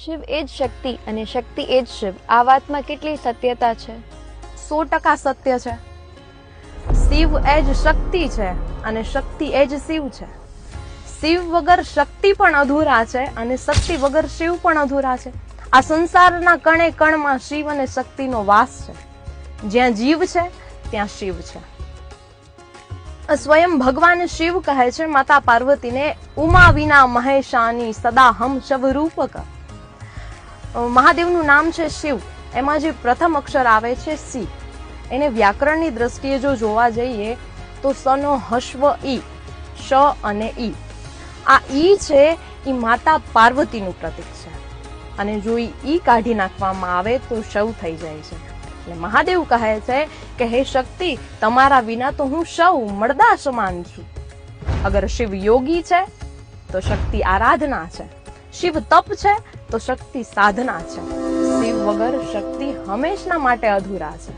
શિવ એ જ શક્તિ અને શક્તિ એ જ શિવ, આ વાતમાં કેટલી સત્યતા છે? 100% સત્ય છે. શિવ એ જ શક્તિ છે અને શક્તિ એ જ શિવ છે. શિવ વગર શક્તિ પણ અધૂરા છે અને શક્તિ વગર શિવ પણ અધૂરા છે. આ સંસારના કણે કણમાં શિવ અને શક્તિનો વાસ છે. જ્યાં જીવ છે ત્યાં શિવ છે. સ્વયં ભગવાન શિવ કહે છે માતા પાર્વતીને, ઉમા વિના મહેશાની સદા હમ શવ રૂપક. મહાદેવનું નામ છે શિવ. એમાં જે પ્રથમ અક્ષર આવે છે સી, એને વ્યાકરણની દ્રષ્ટિએ જો જોવા જઈએ તો સનો હસ્વ ઈ, શ અને ઈ. આ ઈ છે એ માતા પાર્વતીનું પ્રતીક છે અને જો ઈ કાઢી નાખવામાં આવે તો શવ થઈ જાય છે. એટલે મહાદેવ કહે છે કે હે શક્તિ, તમારા વિના તો હું શવ મળદા સમાન છું. અગર શિવ યોગી છે તો શક્તિ આરાધના છે, શિવ તપ છે તો શક્તિ સાધના છે. શિવ વગર શક્તિ હંમેશના માટે અધૂરા છે.